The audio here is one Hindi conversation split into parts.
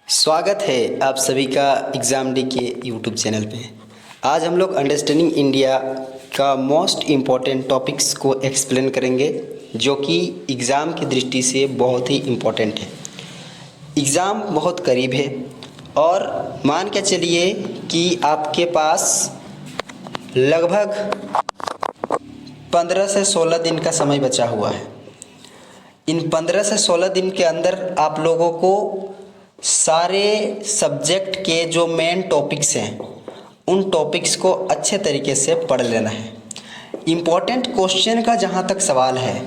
स्वागत है आप सभी का एग्ज़ाम डी के यूट्यूब चैनल पे। आज हम लोग अंडरस्टैंडिंग इंडिया का मोस्ट इम्पॉर्टेंट टॉपिक्स को एक्सप्लेन करेंगे, जो कि एग्ज़ाम की दृष्टि से बहुत ही इम्पॉर्टेंट है। एग्ज़ाम बहुत करीब है और मान के चलिए कि आपके पास लगभग 15 से 16 दिन का समय बचा हुआ है। इन 15 से 16 दिन के अंदर आप लोगों को सारे सब्जेक्ट के जो मेन टॉपिक्स हैं उन टॉपिक्स को अच्छे तरीके से पढ़ लेना है। इम्पोर्टेंट क्वेश्चन का जहाँ तक सवाल है,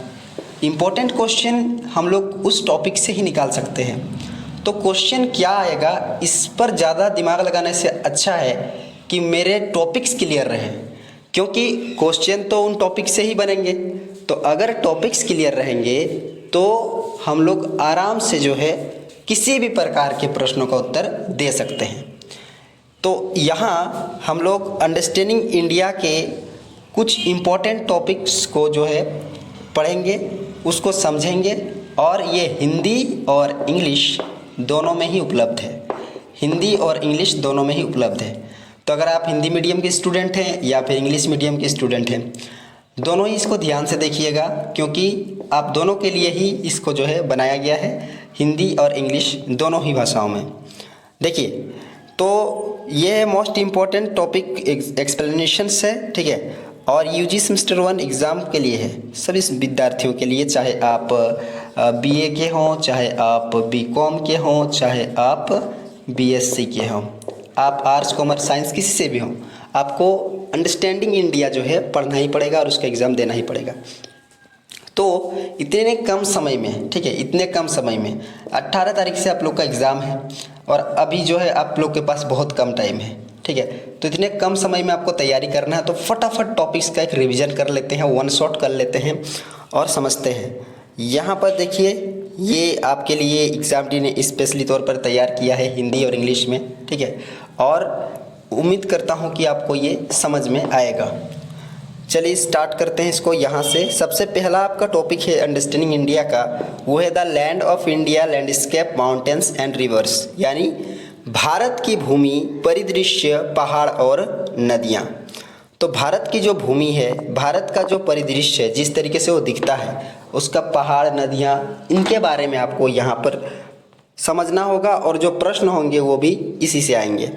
इम्पोर्टेंट क्वेश्चन हम लोग उस टॉपिक से ही निकाल सकते हैं। तो क्वेश्चन क्या आएगा, इस पर ज़्यादा दिमाग लगाने से अच्छा है कि मेरे टॉपिक्स क्लियर रहें, क्योंकि क्वेश्चन तो उन टॉपिक से ही बनेंगे। तो अगर टॉपिक्स क्लियर रहेंगे तो हम लोग आराम से जो है किसी भी प्रकार के प्रश्नों का उत्तर दे सकते हैं। तो यहाँ हम लोग अंडरस्टैंडिंग इंडिया के कुछ इम्पोर्टेंट टॉपिक्स को जो है पढ़ेंगे, उसको समझेंगे, और ये हिंदी और इंग्लिश दोनों में ही उपलब्ध है। हिंदी और इंग्लिश दोनों में ही उपलब्ध है। तो अगर आप हिंदी मीडियम के स्टूडेंट हैं या फिर इंग्लिश मीडियम के स्टूडेंट हैं, दोनों ही इसको ध्यान से देखिएगा, क्योंकि आप दोनों के लिए ही इसको जो है बनाया गया है, हिंदी और इंग्लिश दोनों ही भाषाओं में। देखिए, तो ये है मोस्ट इम्पॉर्टेंट टॉपिक एक्सप्लेनेशंस है, ठीक है। और यूजी सेमेस्टर 1 एग्ज़ाम के लिए है, सभी विद्यार्थियों के लिए, चाहे आप बीए के हों, चाहे आप बीकॉम के हों, चाहे आप बीएससी के हों, आप आर्ट्स कॉमर्स साइंस किसी से भी हों, आपको अंडरस्टैंडिंग इंडिया जो है पढ़ना ही पड़ेगा और उसका एग्ज़ाम देना ही पड़ेगा। तो इतने कम समय में, ठीक है, इतने कम समय में 18 तारीख से आप लोग का एग्ज़ाम है और अभी जो है आप लोग के पास बहुत कम टाइम है, ठीक है। तो इतने कम समय में आपको तैयारी करना है, तो फटाफट टॉपिक्स का एक रिवीजन कर लेते हैं, वन शॉट कर लेते हैं और समझते हैं। यहाँ पर देखिए, ये आपके लिए एग्ज़ाम डी ने स्पेशली तौर पर तैयार किया है हिंदी और इंग्लिश में, ठीक है, और उम्मीद करता हूँ कि आपको ये समझ में आएगा। चलिए स्टार्ट करते हैं इसको यहाँ से। सबसे पहला आपका टॉपिक है अंडरस्टैंडिंग इंडिया का, वो है the land of India, landscape, mountains and reverse, यानी भारत की भूमि, परिदृश्य, पहाड़ और नदियाँ। तो भारत की जो भूमि है, भारत का जो परिदृश्य है, जिस तरीके से वो दिखता है, उसका पहाड़, नदियाँ, इनके बारे में आपको यहाँ पर समझना होगा, और जो प्रश्न होंगे वो भी इसी से आएंगे।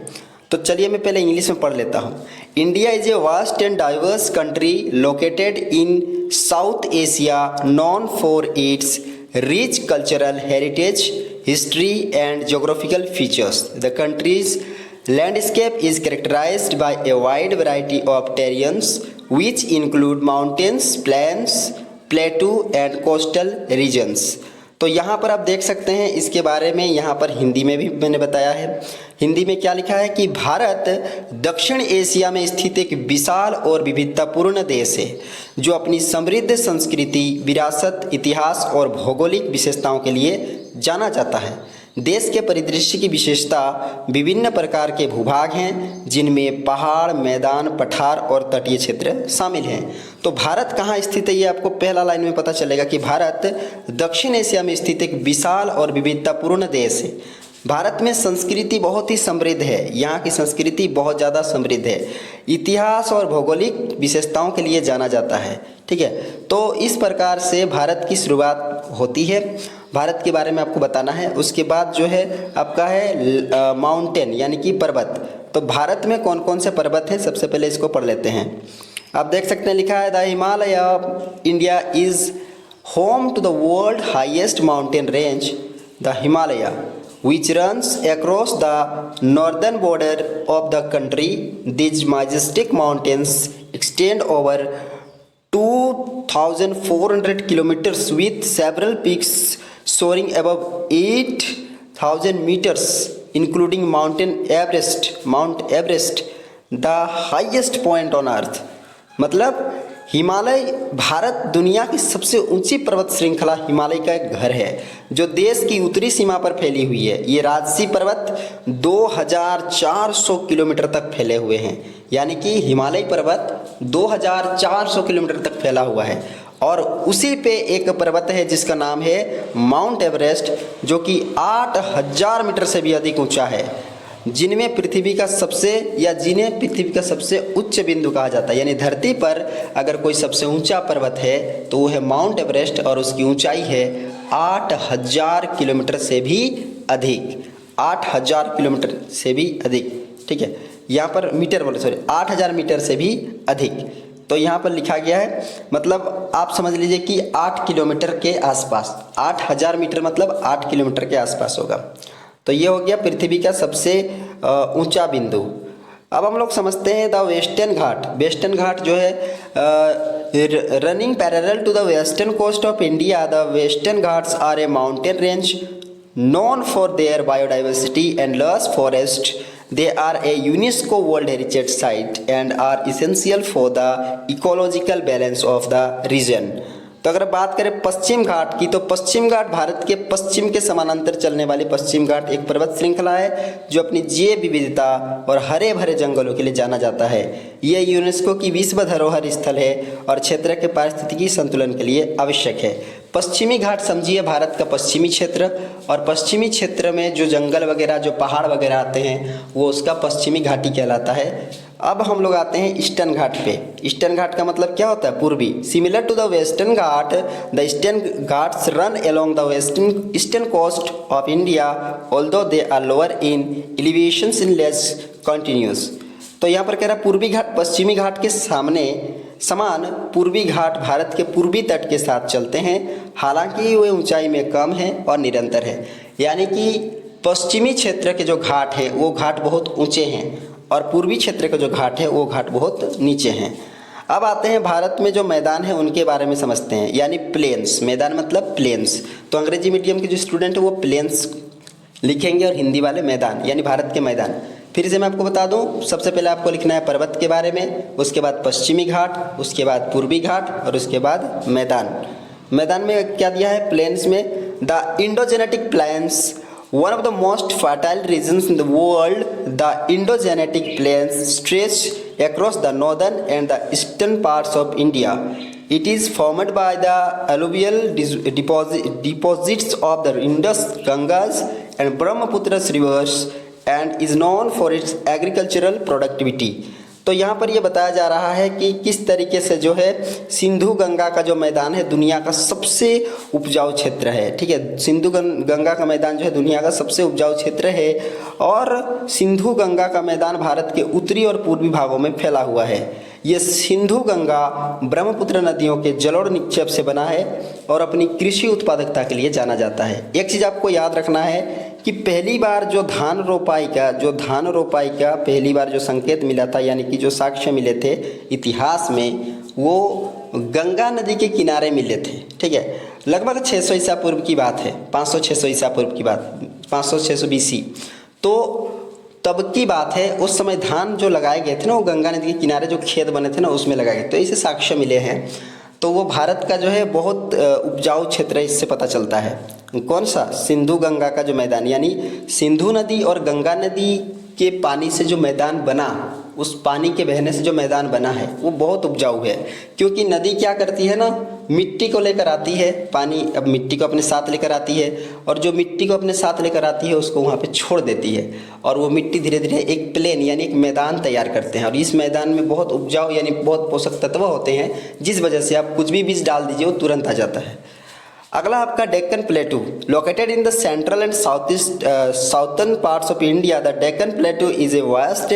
तो चलिए मैं पहले इंग्लिश में पढ़ लेता हूँ। India is a vast and diverse country located in South Asia, known for its rich cultural heritage, history and geographical features. The country's landscape is characterized by a wide variety of terrains which include mountains, plains, plateau and coastal regions। तो यहाँ पर आप देख सकते हैं इसके बारे में, यहाँ पर हिंदी में भी मैंने बताया है। हिंदी में क्या लिखा है कि भारत दक्षिण एशिया में स्थित एक विशाल और विविधतापूर्ण देश है, जो अपनी समृद्ध संस्कृति, विरासत, इतिहास और भौगोलिक विशेषताओं के लिए जाना जाता है। देश के परिदृश्य की विशेषता विभिन्न प्रकार के भूभाग हैं, जिनमें पहाड़, मैदान, पठार और तटीय क्षेत्र शामिल हैं। तो भारत कहाँ स्थित है, ये आपको पहला लाइन में पता चलेगा कि भारत दक्षिण एशिया में स्थित एक विशाल और विविधतापूर्ण देश है। भारत में संस्कृति बहुत ही समृद्ध है, यहाँ की संस्कृति बहुत ज़्यादा समृद्ध है, इतिहास और भौगोलिक विशेषताओं के लिए जाना जाता है, ठीक है। तो इस प्रकार से भारत की शुरुआत होती है। भारत के बारे में आपको बताना है। उसके बाद जो है आपका है माउंटेन, यानी कि पर्वत। तो भारत में कौन कौन से पर्वत हैं, सबसे पहले इसको पढ़ लेते हैं। आप देख सकते हैं लिखा है the Himalaya of India is home to the world highest mountain range, the Himalaya which runs across the northern border of the country. These majestic mountains extend over 2,400 kilometers with several peaks soaring above 8,000 meters, including Mount Everest, the highest point on earth। मतलब हिमालय भारत दुनिया की सबसे ऊंची पर्वत श्रृंखला हिमालय का एक घर है, जो देश की उत्तरी सीमा पर फैली हुई है। ये राजसी पर्वत 2400 किलोमीटर तक फैले हुए हैं, यानी कि हिमालय पर्वत 2400 किलोमीटर तक फैला हुआ है। और उसी पे एक पर्वत है जिसका नाम है माउंट एवरेस्ट, जो कि 8000 मीटर से भी अधिक ऊंचा है, जिन्हें पृथ्वी का सबसे उच्च बिंदु कहा जाता है। यानी धरती पर अगर कोई सबसे ऊंचा पर्वत है तो वो है माउंट एवरेस्ट, और उसकी ऊंचाई है 8000 किलोमीटर से भी अधिक, 8000 किलोमीटर से भी अधिक। ठीक है, यहाँ पर मीटर बोले, सॉरी 8000 मीटर से भी अधिक। तो यहाँ पर लिखा गया है, मतलब आप समझ लीजिए कि 8 किलोमीटर के आसपास, 8000 मीटर मतलब 8 किलोमीटर के आसपास होगा। तो ये हो गया पृथ्वी का सबसे ऊंचा बिंदु। अब हम लोग समझते हैं the Western Ghat. Western Ghat जो है running parallel to the western coast of India, the Western Ghats are a mountain range known for their biodiversity and lush forest. They are a UNESCO World Heritage Site and are essential for the ecological balance of the region. तो अगर बात करें पश्चिम घाट की, तो पश्चिम घाट भारत के पश्चिम के समानांतर चलने वाली पश्चिम घाट एक पर्वत श्रृंखला है जो अपनी जैव विविधता और हरे भरे जंगलों के लिए जाना जाता है। यह यूनेस्को की विश्व धरोहर स्थल है और क्षेत्र के पारिस्थितिकी संतुलन के लिए आवश्यक है। पश्चिमी घाट समझिए भारत का पश्चिमी क्षेत्र, और पश्चिमी क्षेत्र में जो जंगल वगैरह, जो पहाड़ वगैरह आते हैं, वो उसका पश्चिमी घाटी कहलाता है। अब हम लोग आते हैं ईस्टर्न घाट पे। ईस्टर्न घाट का मतलब क्या होता है? पूर्वी। Similar to the Western Ghat, the Eastern Ghats run along the eastern coast of India, although they are lower in elevations in less continuous. तो यहाँ पर कह रहा है पूर्वी घाट पश्चिमी घाट के समान पूर्वी घाट भारत के पूर्वी तट के साथ चलते हैं, हालांकि वे ऊंचाई में कम हैं और निरंतर है। यानी कि पश्चिमी क्षेत्र के जो घाट है वो घाट बहुत ऊंचे हैं, और पूर्वी क्षेत्र के जो घाट है वो घाट बहुत नीचे हैं। अब आते हैं भारत में जो मैदान है उनके बारे में समझते हैं, यानी प्लेन्स। मैदान मतलब प्लेन्स, तो अंग्रेजी मीडियम के जो स्टूडेंट है वो प्लेन्स लिखेंगे, और हिंदी वाले मैदान, यानी भारत के मैदान। फिर से मैं आपको बता दूं, सबसे पहले आपको लिखना है पर्वत के बारे में, उसके बाद पश्चिमी घाट, उसके बाद पूर्वी घाट, और उसके बाद मैदान। मैदान में क्या दिया है? प्लेन्स में the Indo Gangetic plains, one of the most fertile regions in the world, the Indo-Gangetic Plains stretch across the northern and the eastern parts of India. It is formed by the alluvial deposits of the Indus, Ganges and Brahmaputra rivers and is known for its agricultural productivity. तो यहाँ पर ये बताया जा रहा है कि किस तरीके से जो है सिंधु गंगा का जो मैदान है दुनिया का सबसे उपजाऊ क्षेत्र है। ठीक है, सिंधु गंगा का मैदान जो है दुनिया का सबसे उपजाऊ क्षेत्र है, और सिंधु गंगा का मैदान भारत के उत्तरी और पूर्वी भागों में फैला हुआ है। ये सिंधु गंगा ब्रह्मपुत्र नदियों के जलोढ़ निक्षेप से बना है और अपनी कृषि उत्पादकता के लिए जाना जाता है। एक चीज़ आपको याद रखना है कि पहली बार जो धान रोपाई का पहली बार जो संकेत मिला था, यानी कि जो साक्ष्य मिले थे इतिहास में, वो गंगा नदी के किनारे मिले थे। ठीक है, लगभग 600 ईसा पूर्व की बात है, 500-600 ईसा पूर्व की बात, 500-600 BC। तो तब की बात है, उस समय धान जो लगाए गए थे ना, वो गंगा नदी के किनारे जो खेत बने थे ना उसमें लगाए गए, तो इसे साक्ष्य मिले हैं। तो वो भारत का जो है बहुत उपजाऊ क्षेत्र है, इससे पता चलता है। कौन सा? सिंधु गंगा का जो मैदान, यानी सिंधु नदी और गंगा नदी के पानी से जो मैदान बना, उस पानी के बहने से जो मैदान बना है वो बहुत उपजाऊ है। क्योंकि नदी क्या करती है ना, मिट्टी को लेकर आती है पानी, अब मिट्टी को अपने साथ लेकर आती है, और जो मिट्टी को अपने साथ लेकर आती है उसको वहाँ पे छोड़ देती है, और वो मिट्टी धीरे धीरे एक प्लेन यानी एक मैदान तैयार करते हैं, और इस मैदान में बहुत उपजाऊ यानी बहुत पोषक तत्व होते हैं, जिस वजह से आप कुछ भी बीज डाल दीजिए वो तुरंत आ जाता है। अगला आपका Deccan plateau, located in the central and southern parts of India. The Deccan plateau is a vast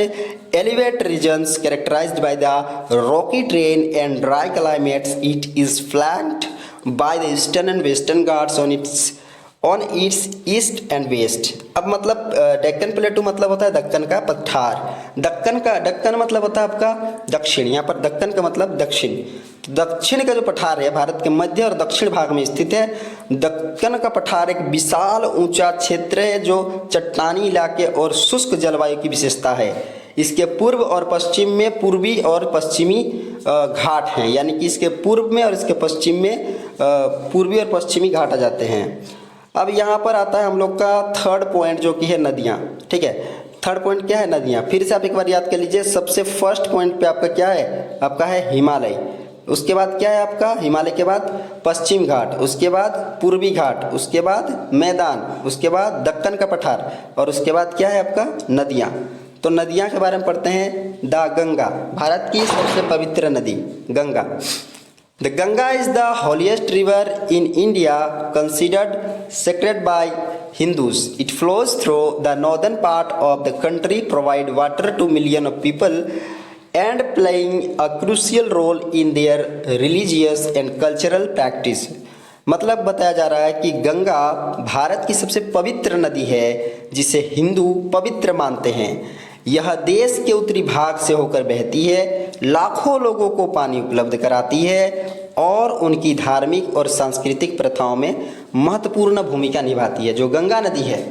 elevate regions characterised by the rocky terrain and dry climates. It is flanked by the eastern and western Ghats on its east and west. अब मतलब डेक्कन प्लेटू मतलब होता है दक्कन का पठार। दक्कन मतलब होता है आपका दक्षिण, यहाँ पर दक्कन का मतलब दक्षिण। दक्षिण का जो पठार है भारत के मध्य और दक्षिण भाग में स्थित है। दक्कन का पठार एक विशाल ऊंचा क्षेत्र है जो चट्टानी इलाके और शुष्क जलवायु की विशेषता है। इसके पूर्व और पश्चिम में पूर्वी और पश्चिमी घाट हैं, यानी कि इसके पूर्व में और इसके पश्चिम में पूर्वी और पश्चिमी घाट आ जाते हैं। अब यहाँ पर आता है हम लोग का थर्ड पॉइंट जो कि है नदियाँ। ठीक है, थर्ड पॉइंट क्या है? नदियाँ। फिर से आप एक बार याद कर लीजिए, सबसे फर्स्ट पॉइंट पे आपका क्या है? आपका है हिमालय। उसके बाद क्या है आपका हिमालय के बाद पश्चिम घाट, उसके बाद पूर्वी घाट, उसके बाद मैदान, उसके बाद दक्कन का पठार और उसके बाद क्या है आपका नदियाँ। तो नदियाँ के बारे में पढ़ते हैं। द गंगा, भारत की सबसे पवित्र नदी Ganga. The Ganga is the holiest river in India, considered sacred by Hindus. It flows through the northern part of the country, provide water to millions of people and playing a crucial role in their religious and cultural practice. मतलब बताया जा रहा है कि गंगा भारत की सबसे पवित्र नदी है जिसे हिंदू पवित्र मानते हैं। यह देश के उत्तरी भाग से होकर बहती है, लाखों लोगों को पानी उपलब्ध कराती है और उनकी धार्मिक और सांस्कृतिक प्रथाओं में महत्वपूर्ण भूमिका निभाती है। जो गंगा नदी है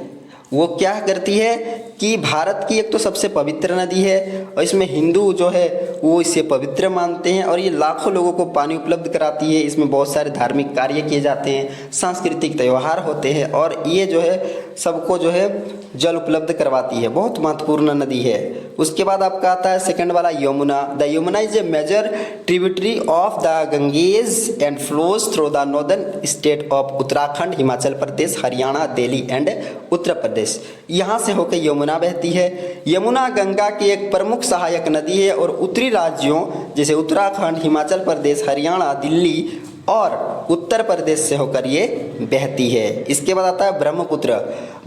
वो क्या करती है कि भारत की एक तो सबसे पवित्र नदी है और इसमें हिंदू जो है वो इसे पवित्र मानते हैं और ये लाखों लोगों को पानी उपलब्ध कराती है। इसमें बहुत सारे धार्मिक कार्य किए जाते हैं, सांस्कृतिक त्यौहार होते हैं और ये जो है सबको जो है जल उपलब्ध करवाती है, बहुत महत्वपूर्ण नदी है। उसके बाद आपका आता है सेकंड वाला Yamuna. The Yamuna is a major tributary of the Ganges and flows through the northern state of Uttarakhand, Himachal Pradesh, Haryana, Delhi and Uttar Pradesh. यहाँ से होकर यमुना बहती है। यमुना गंगा की एक प्रमुख सहायक नदी है और उत्तरी राज्यों जैसे उत्तराखंड, हिमाचल प्रदेश, हरियाणा, दिल्ली और उत्तर प्रदेश से होकर ये बहती है। इसके बाद आता है Brahmaputra.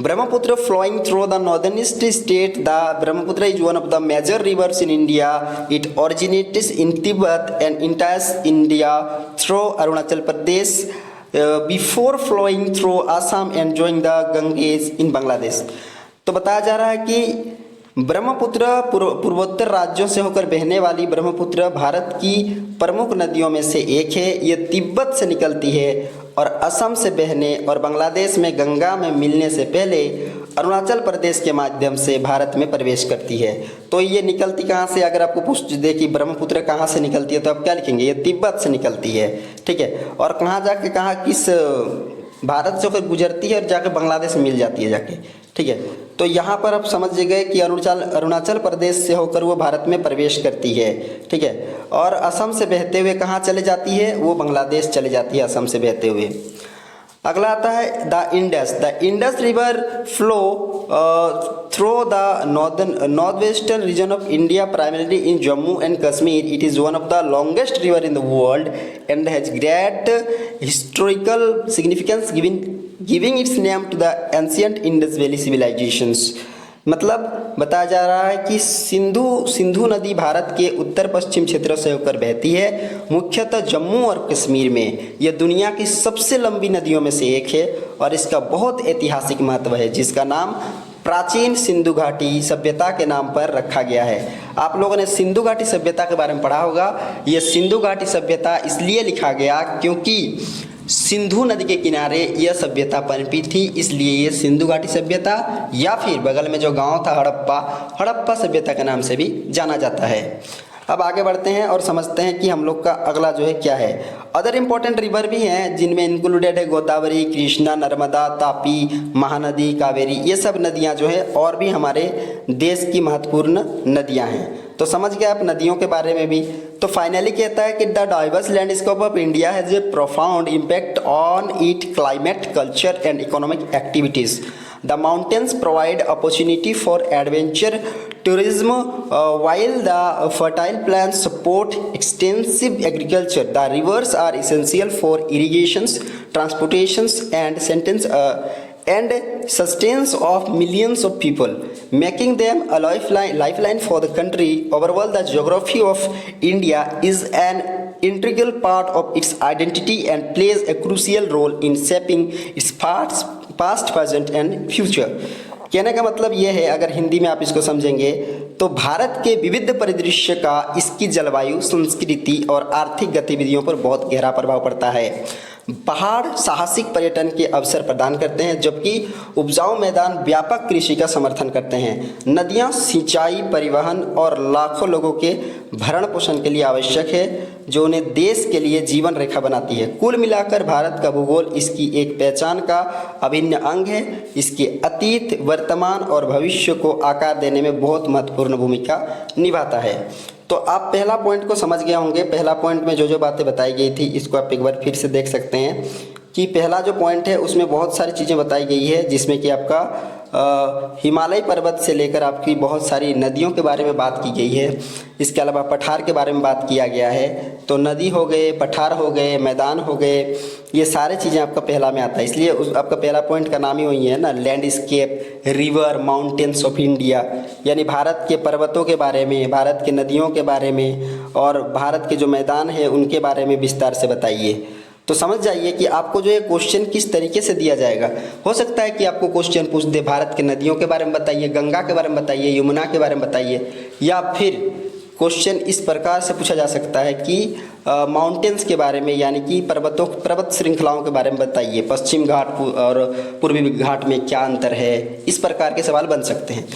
Brahmaputra flowing through the north east state, the Brahmaputra is one of the major rivers in India. It originates in Tibet and enters India through Arunachal Pradesh before flowing through Assam and joining the Ganges in Bangladesh. तो बताया जा रहा है कि ब्रह्मपुत्र पूर्वोत्तर राज्यों से होकर बहने वाली ब्रह्मपुत्र भारत की प्रमुख नदियों में से एक है। ये तिब्बत से निकलती है और असम से बहने और बांग्लादेश में गंगा में मिलने से पहले अरुणाचल प्रदेश के माध्यम से भारत में प्रवेश करती है। तो ये निकलती कहाँ से, अगर आपको पूछ दे कि ब्रह्मपुत्र कहाँ से निकलती है तो आप क्या लिखेंगे, ये तिब्बत से निकलती है। ठीक है, और कहाँ जाके कहाँ किस भारत से होकर गुजरती है और जाकर बांग्लादेश में मिल जाती है जाके। ठीक है, तो यहाँ पर आप समझ गए कि अरुणाचल प्रदेश से होकर वो भारत में प्रवेश करती है। ठीक है, और असम से बहते हुए कहाँ चले जाती है, वो बांग्लादेश चले जाती है असम से बहते हुए। अगला आता है the Indus. The Indus river flow through the north western region of India, primarily in Jammu and Kashmir. It is one of the longest river in the world and has great historical significance giving its name to the ancient Indus valley civilisations. मतलब बताया जा रहा है कि सिंधु नदी भारत के उत्तर पश्चिम क्षेत्रों से होकर बहती है, मुख्यतः जम्मू और कश्मीर में। यह दुनिया की सबसे लंबी नदियों में से एक है और इसका बहुत ऐतिहासिक महत्व है, जिसका नाम प्राचीन सिंधु घाटी सभ्यता के नाम पर रखा गया है। आप लोगों ने सिंधु घाटी सभ्यता के बारे में पढ़ा होगा। यह सिंधु घाटी सभ्यता इसलिए लिखा गया क्योंकि सिंधु नदी के किनारे यह सभ्यता पनपी थी, इसलिए ये सिंधु घाटी सभ्यता या फिर बगल में जो गांव था हड़प्पा सभ्यता के नाम से भी जाना जाता है। अब आगे बढ़ते हैं और समझते हैं कि हम लोग का अगला जो है क्या है। अदर इम्पोर्टेंट रिवर भी हैं जिनमें इंक्लूडेड है गोदावरी, कृष्णा, नर्मदा, तापी, महानदी, कावेरी। ये सब नदियाँ जो है और भी हमारे देश की महत्वपूर्ण नदियाँ हैं। तो समझ गए आप नदियों के बारे में भी। तो फाइनली कहता है कि the diverse landscape of India has a profound impact on it climate, culture and economic activities. The mountains provide opportunity for adventure tourism, while the fertile plains support extensive agriculture. The rivers are essential for irrigations, transportations, and sustenance of millions of people, making them a lifeline for the country. Overall, the geography of India is an integral part of its identity and plays a crucial role in shaping its past, present and future. कहने का मतलब ये है, अगर हिंदी में आप इसको समझेंगे तो भारत के विविध परिदृश्य का इसकी जलवायु, संस्कृति और आर्थिक गतिविधियों पर बहुत गहरा प्रभाव पड़ता है। पहाड़ साहसिक पर्यटन के अवसर प्रदान करते हैं, जबकि उपजाऊ मैदान व्यापक कृषि का समर्थन करते हैं। नदियां सिंचाई, परिवहन और लाखों लोगों के भरण पोषण के लिए आवश्यक है। जो उन्हें देश के लिए जीवन रेखा बनाती है। कुल मिलाकर भारत का भूगोल इसकी एक पहचान का अभिन्न अंग है। इसके अतीत, वर्तमान और भविष्य को आकार देने में बहुत महत्वपूर्ण भूमिका निभाता है। तो आप पहला पॉइंट को समझ गए होंगे। पहला पॉइंट में जो जो बातें बताई गई थी इसको आप एक बार फिर से देख सकते हैं कि पहला जो पॉइंट है उसमें बहुत सारी चीज़ें बताई गई है, जिसमें कि आपका हिमालय पर्वत से लेकर आपकी बहुत सारी नदियों के बारे में बात की गई है। इसके अलावा पठार के बारे में बात किया गया है। तो नदी हो गए, पठार हो गए, मैदान हो गए, ये सारे चीज़ें आपका पहला में आता है। इसलिए उस आपका पहला पॉइंट का नाम ही वही है ना, landscape, river, mountains of India, यानी भारत के पर्वतों के बारे में, भारत के नदियों के बारे में और भारत के जो मैदान हैं उनके बारे में विस्तार से बताइए। तो समझ जाइए कि आपको जो ये क्वेश्चन किस तरीके से दिया जाएगा। हो सकता है कि आपको क्वेश्चन पूछ दे भारत के नदियों के बारे में बताइए, गंगा के बारे में बताइए, यमुना के बारे में बताइए, या फिर क्वेश्चन इस प्रकार से पूछा जा सकता है कि माउंटेन्स के बारे में, यानी कि पर्वत श्रृंखलाओं के बारे में बताइए, पश्चिम घाट और पूर्वी घाट में क्या अंतर है। इस प्रकार के सवाल बन सकते हैं।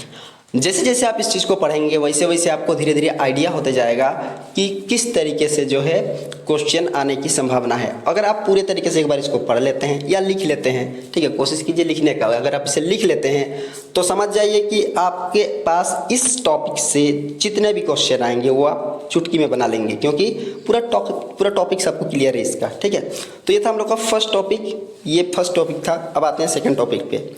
जैसे जैसे आप इस चीज़ को पढ़ेंगे वैसे वैसे आपको धीरे धीरे आइडिया होते जाएगा कि किस तरीके से जो है क्वेश्चन आने की संभावना है। अगर आप पूरे तरीके से एक बार इसको पढ़ लेते हैं या लिख लेते हैं, ठीक है, कोशिश कीजिए लिखने का। अगर आप इसे लिख लेते हैं तो समझ जाइए कि आपके पास इस टॉपिक से जितने भी क्वेश्चन आएंगे वो आप चुटकी में बना लेंगे, क्योंकि पूरा टॉपिक सबको क्लियर है इसका, ठीक है। तो ये था हम लोग का फर्स्ट टॉपिक, ये फर्स्ट टॉपिक था। अब आते हैं सेकेंड टॉपिक पे।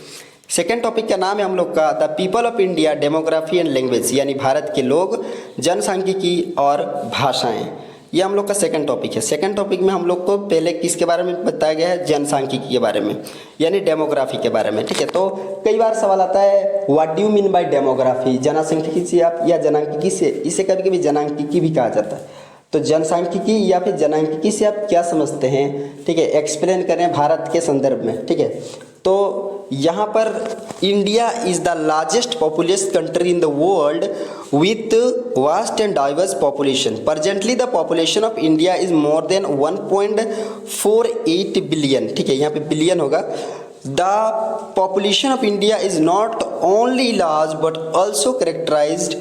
सेकेंड टॉपिक का नाम है हम लोग का the people of India, demography and language, यानी भारत के लोग, जनसांख्यिकी और भाषाएं। ये हम लोग का सेकंड टॉपिक है। सेकंड टॉपिक में हम लोग को पहले किसके बारे में बताया गया है, जनसांख्यिकी के बारे में, यानी डेमोग्राफी के बारे में, ठीक है। तो कई बार सवाल आता है what do you mean by demography, जनसांख्यिकी से आप या जनांकिकी से, इसे कभी कभी जनांकिकी भी कहा जाता है। तो जनसांख्यिकी या फिर जनांकिकी से आप क्या समझते हैं, ठीक है, एक्सप्लेन करें भारत के संदर्भ में, ठीक है। तो यहाँ पर India is the largest populace country in the world with vast and diverse population. Presently the population of India is more than 1.48 billion, ठीक है, यहाँ पे बिलियन होगा। The population of India is not only large but also characterised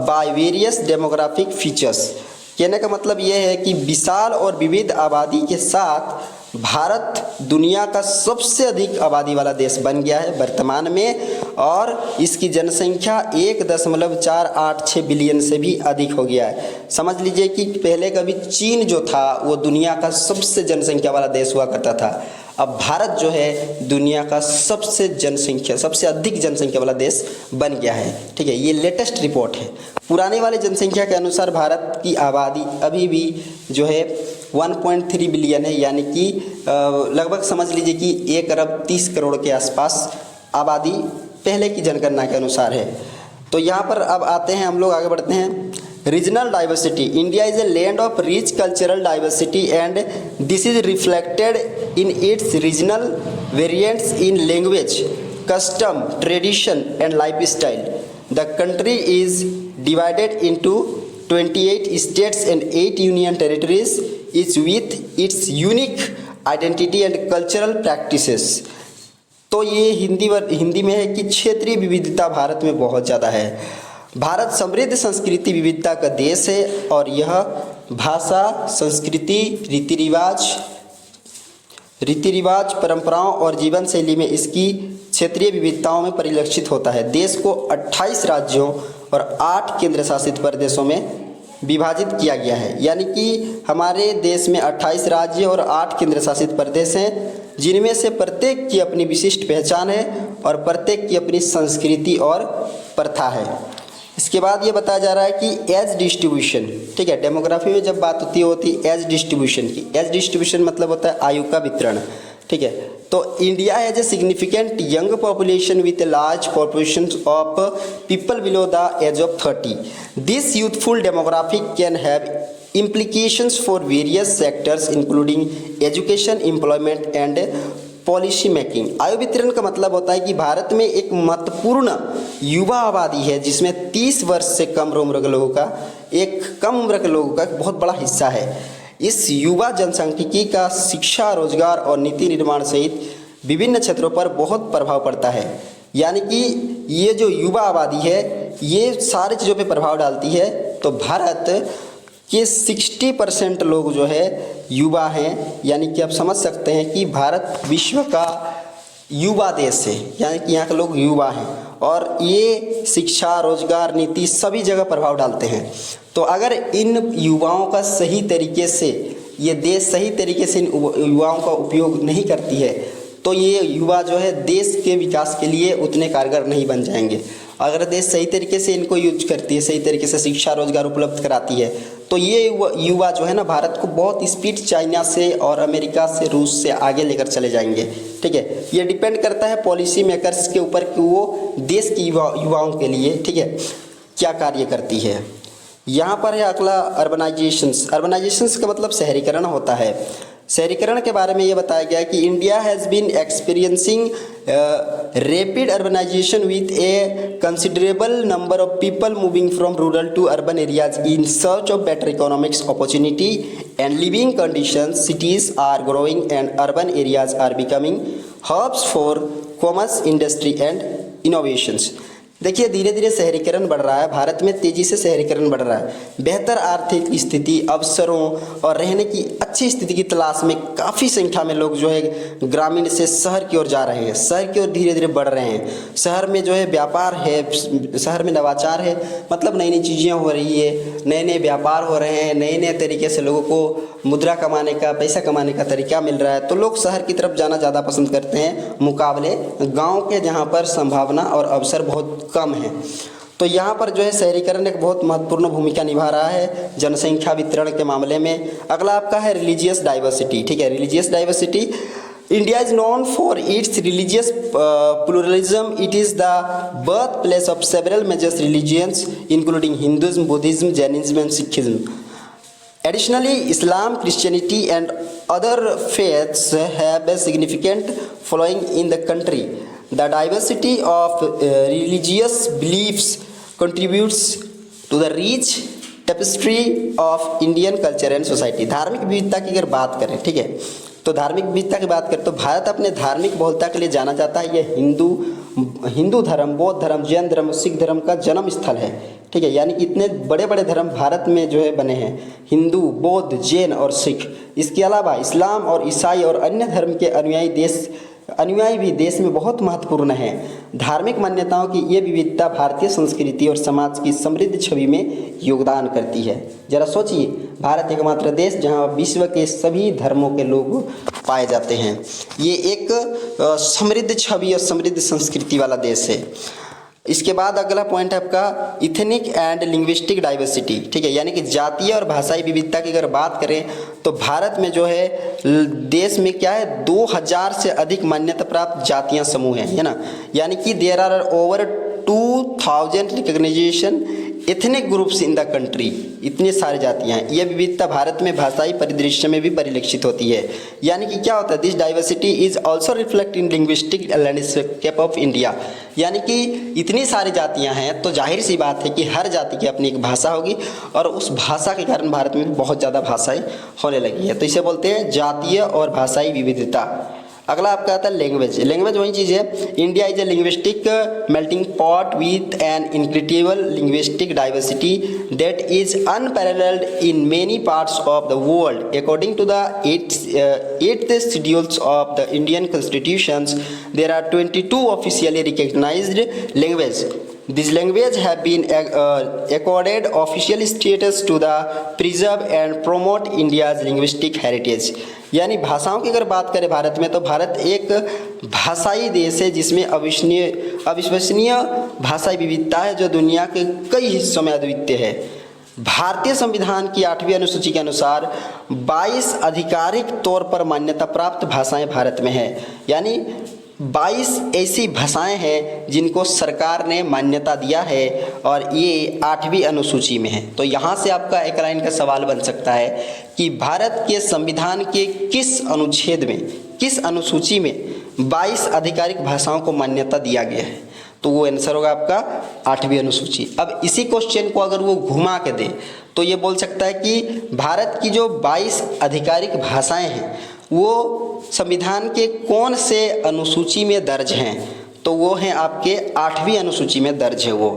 by various demographic features. कहने का मतलब यह है कि विशाल और विविध आबादी के साथ भारत दुनिया का सबसे अधिक आबादी वाला देश बन गया है वर्तमान में, और इसकी जनसंख्या 1.486 बिलियन से भी अधिक हो गया है। समझ लीजिए कि पहले कभी चीन जो था वो दुनिया का सबसे जनसंख्या वाला देश हुआ करता था। अब भारत जो है दुनिया का सबसे अधिक जनसंख्या वाला देश बन गया है, ठीक है। ये लेटेस्ट रिपोर्ट है। पुराने वाले जनसंख्या के अनुसार भारत की आबादी अभी भी जो है 1.3 बिलियन है, यानी कि लगभग समझ लीजिए कि 1 अरब 30 करोड़ के आसपास आबादी पहले की जनगणना के अनुसार है। तो यहाँ पर अब आते हैं, हम लोग आगे बढ़ते हैं। Regional diversity, India is a land of rich cultural diversity and this is reflected in its regional variants in language, custom, tradition and life style. The country is divided into 28 states and 8 union territories each with its unique identity and cultural practices। तो ये हिंदी में है कि क्षेत्रीय विविधता भारत में बहुत ज़्यादा है। भारत समृद्ध संस्कृति विविधता का देश है और यह भाषा, संस्कृति, रीति रिवाज, परंपराओं और जीवन शैली में इसकी क्षेत्रीय विविधताओं में परिलक्षित होता है। देश को 28 राज्यों और 8 केंद्र शासित प्रदेशों में विभाजित किया गया है, यानी कि हमारे देश में 28 राज्य और 8 केंद्र शासित प्रदेश हैं, जिनमें से प्रत्येक की अपनी विशिष्ट पहचान है और प्रत्येक की अपनी संस्कृति और प्रथा है। इसके बाद ये बताया जा रहा है कि एज डिस्ट्रीब्यूशन, ठीक है, डेमोग्राफी में जब बात होती है एज डिस्ट्रीब्यूशन की। एज डिस्ट्रीब्यूशन मतलब होता है आयु का वितरण, ठीक है। तो India has a significant young population with a large population of people below the age of 30। This youthful demographic can have implications for various sectors including education, employment and policy making. आयु वितरण का मतलब होता है कि भारत में एक महत्वपूर्ण युवा आबादी है, जिसमें 30 वर्ष से कम उम्र के लोगों का एक बहुत बड़ा हिस्सा है। इस युवा जनसांख्यिकी का शिक्षा, रोजगार और नीति निर्माण सहित विभिन्न क्षेत्रों पर बहुत प्रभाव पड़ता है। यानी कि ये जो युवा आबादी है ये सारी चीज़ों पे प्रभाव डालती है। तो भारत कि 60% लोग जो है युवा हैं, यानी कि आप समझ सकते हैं कि भारत विश्व का युवा देश है, यानी कि यहाँ के लोग युवा हैं और ये शिक्षा, रोजगार, नीति सभी जगह प्रभाव डालते हैं। तो अगर इन युवाओं का सही तरीके से ये देश सही तरीके से इन युवाओं का उपयोग नहीं करती है तो ये युवा जो है देश के विकास के लिए उतने कारगर नहीं बन जाएंगे। अगर देश सही तरीके से इनको यूज करती है, सही तरीके से शिक्षा, रोजगार उपलब्ध कराती है तो ये युवा जो है ना भारत को बहुत स्पीड चाइना से और अमेरिका से, रूस से आगे लेकर चले जाएंगे। ठीक है, ये डिपेंड करता है पॉलिसी मेकर्स के ऊपर कि वो देश की युवाओं के लिए, ठीक है, क्या कार्य करती है। यहाँ पर है अगला अर्बनाइजेशंस। अर्बनाइजेशंस का मतलब शहरीकरण होता है। शहरीकरण के बारे में ये बताया गया है कि India has been experiencing rapid urbanisation with a considerable number of people moving from rural to urban areas in search of better economics opportunity and living conditions. Cities are growing and urban areas are becoming hubs for commerce, industry and innovations. देखिए धीरे धीरे शहरीकरण बढ़ रहा है, भारत में तेज़ी से शहरीकरण बढ़ रहा है। बेहतर आर्थिक स्थिति, अवसरों और रहने की अच्छी स्थिति की तलाश में काफ़ी संख्या में लोग जो है ग्रामीण से शहर की ओर जा रहे हैं, शहर की ओर धीरे धीरे बढ़ रहे हैं। शहर में जो है व्यापार है, शहर में नवाचार है, मतलब नई नई चीज़ें हो रही है, नए नए व्यापार हो रहे हैं, नए नए तरीके से लोगों को मुद्रा कमाने का, पैसा कमाने का तरीका मिल रहा है। तो लोग शहर की तरफ जाना ज़्यादा पसंद करते हैं मुकाबले गाँव के, जहाँ पर संभावना और अवसर बहुत कम है। तो यहाँ पर जो है शहरीकरण एक बहुत महत्वपूर्ण भूमिका निभा रहा है जनसंख्या वितरण के मामले में। अगला आपका है रिलीजियस डाइवर्सिटी। ठीक है, religious diversity. India is known for its religious pluralism. It is the birth place of several major religions including Hinduism, Buddhism, Jainism and Sikhism. Additionally, Islam, Christianity and other faiths have a significant following in the country. The diversity of religious beliefs contributes to the rich tapestry of Indian culture and society. धार्मिक विविधता की अगर बात करें, ठीक है, तो धार्मिक विविधता की बात करें तो भारत अपने धार्मिक बहुलता के लिए जाना जाता है। यह हिंदू धर्म, बौद्ध धर्म, जैन धर्म, सिख धर्म का जन्म स्थल है। ठीक है, यानी कि इतने बड़े बड़े धर्म भारत में जो है बने हैं, हिंदू, बौद्ध, जैन और सिख। इसके अलावा इस्लाम और ईसाई और अन्य धर्म के अनुयायी भी देश में बहुत महत्वपूर्ण हैं। धार्मिक मान्यताओं की ये विविधता भारतीय संस्कृति और समाज की समृद्ध छवि में योगदान करती है। जरा सोचिए, भारत एकमात्र देश जहां विश्व के सभी धर्मों के लोग पाए जाते हैं। ये एक समृद्ध छवि और समृद्ध संस्कृति वाला देश है। इसके बाद अगला पॉइंट है आपका इथनिक एंड लिंग्विस्टिक डाइवर्सिटी। ठीक है, यानी कि जातीय और भाषाई विविधता की अगर बात करें तो भारत में जो है देश में क्या है 2000 से अधिक मान्यता प्राप्त जातियां समूह हैं, है ना। यानी कि there are over 2000 recognition ethnic groups in the country. इतनी सारी जातियाँ हैं। यह विविधता भारत में भाषाई परिदृश्य में भी परिलक्षित होती है। यानी कि क्या होता है, this diversity is also reflect in linguistic landscape of India. यानी कि इतनी सारी जातियाँ हैं तो जाहिर सी बात है कि हर जाति की अपनी एक भाषा होगी और उस भाषा के कारण भारत में बहुत ज़्यादा भाषाएं होने लगी है। तो इसे बोलते हैं जातीय और भाषाई विविधता। अगला आपका आता है लैंग्वेज। लैंग्वेज वही चीज़ है, India is a linguistic melting pot with an incredible linguistic diversity that is unparalleled in many parts of the world. According to the 8th schedules of the Indian constitutions there are 22 officially recognised language. These languages have been accorded official status to the preserve and promote India's linguistic heritage. यानी भाषाओं की अगर बात करें भारत में तो भारत एक भाषाई देश है जिसमें अविश्वसनीय भाषाई विविधता है जो दुनिया के कई हिस्सों में अद्वितीय है। भारतीय संविधान की 8वीं अनुसूची के अनुसार 22 आधिकारिक तौर पर मान्यता प्राप्त भाषाएं भारत में है। यानी 22 ऐसी भाषाएं हैं जिनको सरकार ने मान्यता दिया है और ये 8वीं अनुसूची में है। तो यहाँ से आपका एक लाइन का सवाल बन सकता है कि भारत के संविधान के किस अनुच्छेद में, किस अनुसूची में 22 आधिकारिक भाषाओं को मान्यता दिया गया है, तो वो आंसर होगा आपका 8वीं अनुसूची। अब इसी क्वेश्चन को अगर वो घुमा के दे तो ये बोल सकता है कि भारत की जो 22 आधिकारिक भाषाएं हैं वो संविधान के कौन से अनुसूची में दर्ज हैं, तो वो हैं आपके 8वीं अनुसूची में दर्ज है वो,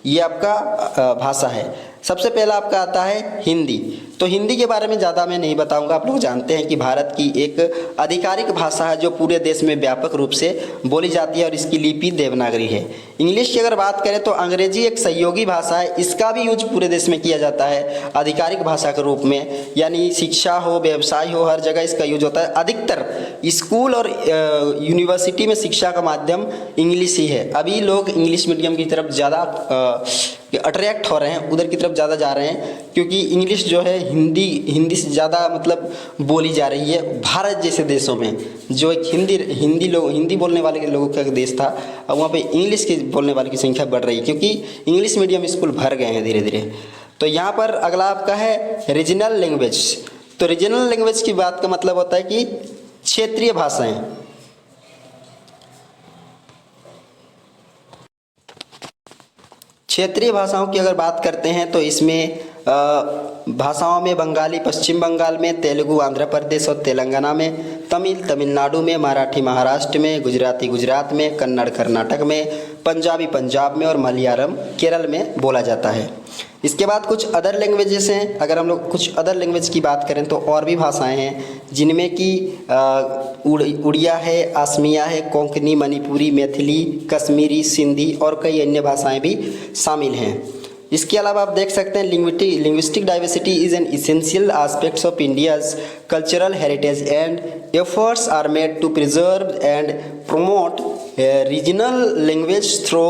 ये आपका भाषा है। सबसे पहला आपका आता है हिंदी। तो हिंदी के बारे में ज़्यादा मैं नहीं बताऊंगा, आप लोग जानते हैं कि भारत की एक आधिकारिक भाषा है जो पूरे देश में व्यापक रूप से बोली जाती है और इसकी लिपि देवनागरी है। इंग्लिश की अगर बात करें तो अंग्रेजी एक सहयोगी भाषा है, इसका भी यूज पूरे देश में किया जाता है आधिकारिक भाषा के रूप में, यानी शिक्षा हो, व्यवसाय हो, हर जगह इसका यूज होता है। अधिकतर स्कूल और यूनिवर्सिटी में शिक्षा का माध्यम इंग्लिश ही है। अभी लोग इंग्लिश मीडियम की तरफ ज़्यादा अट्रैक्ट हो रहे हैं, उधर की तरफ ज़्यादा जा रहे हैं, क्योंकि इंग्लिश जो है हिंदी से ज़्यादा मतलब बोली जा रही है। भारत जैसे देशों में जो एक हिंदी बोलने वाले के लोगों का देश था, अब वहाँ पे इंग्लिश के बोलने वाले की संख्या बढ़ रही है, क्योंकि इंग्लिश मीडियम स्कूल भर गए हैं धीरे धीरे। तो यहाँ पर अगला आपका है रीजनल लैंग्वेज। तो रीजनल लैंग्वेज की बात का मतलब होता है कि क्षेत्रीय भाषाएं। क्षेत्रीय भाषाओं की अगर बात करते हैं तो इसमें भाषाओं में बंगाली पश्चिम बंगाल में, तेलुगु आंध्र प्रदेश और तेलंगाना में, तमिल तमिलनाडु में, मराठी महाराष्ट्र में, गुजराती गुजरात में, कन्नड़ कर्नाटक में, पंजाबी पंजाब में और मलयालम केरल में बोला जाता है। इसके बाद कुछ अदर लैंग्वेजेस हैं। अगर हम लोग कुछ अदर लैंग्वेज की बात करें तो और भी भाषाएं हैं, जिनमें कि उड़िया है, असमिया है, कोंकणी, मणिपुरी, मैथिली, कश्मीरी, सिंधी और कई अन्य भाषाएं भी शामिल हैं। इसके अलावा आप देख सकते हैं linguistic diversity is an essential aspects of India's cultural heritage and efforts are made to preserve and promote regional language through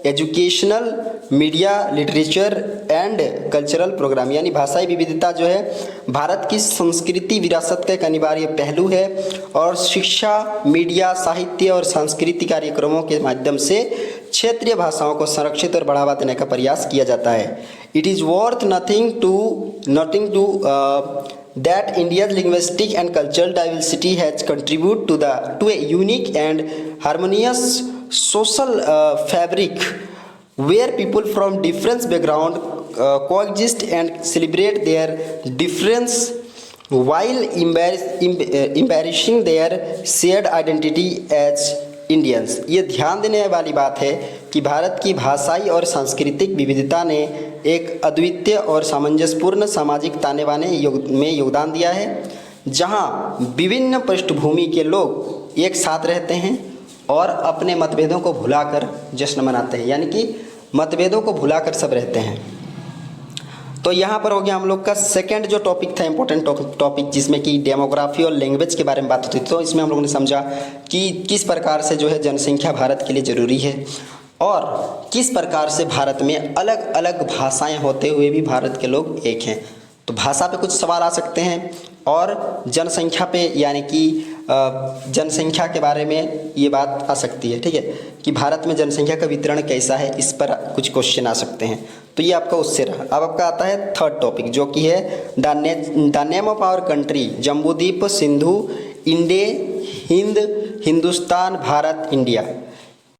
educational, media, literature and cultural programme. यानी भाषाई विविधता जो है भारत की संस्कृति विरासत का एक अनिवार्य पहलू है और शिक्षा, मीडिया, साहित्य और सांस्कृतिक कार्यक्रमों के माध्यम से क्षेत्रीय भाषाओं को संरक्षित और बढ़ावा देने का प्रयास किया जाता है। It is worth nothing to that India's linguistic and cultural diversity has contributed to a unique and harmonious social fabric where people from different background coexist and celebrate their difference while embracing their shared identity as Indians। ये ध्यान देने वाली बात है कि भारत की भाषाई और सांस्कृतिक विविधता ने एक अद्वितीय और सामंजस्यपूर्ण सामाजिक ताने बाने में योगदान दिया है, जहां विभिन्न पृष्ठभूमि के लोग एक साथ रहते हैं और अपने मतभेदों को भुलाकर जश्न मनाते हैं। यानी कि मतभेदों को भुलाकर सब रहते हैं। तो यहाँ पर हो गया हम लोग का सेकंड जो टॉपिक था, इम्पोर्टेंट टॉपिक, जिसमें कि डेमोग्राफी और लैंग्वेज के बारे में बात होती थी। तो इसमें हम लोगों ने समझा कि किस प्रकार से जो है जनसंख्या भारत के लिए ज़रूरी है और किस प्रकार से भारत में अलग अलग भाषाएं होते हुए भी भारत के लोग एक हैं। तो भाषा पे कुछ सवाल आ सकते हैं और जनसंख्या पे, यानी कि जनसंख्या के बारे में ये बात आ सकती है, ठीक है, कि भारत में जनसंख्या का वितरण कैसा है, इस पर कुछ क्वेश्चन आ सकते हैं। तो ये आपका उससे रहा। अब आपका आता है थर्ड टॉपिक, जो कि है the name of our country, Jambudweep, Sindhu, इंडे, हिंद, हिंदुस्तान, भारत, इंडिया।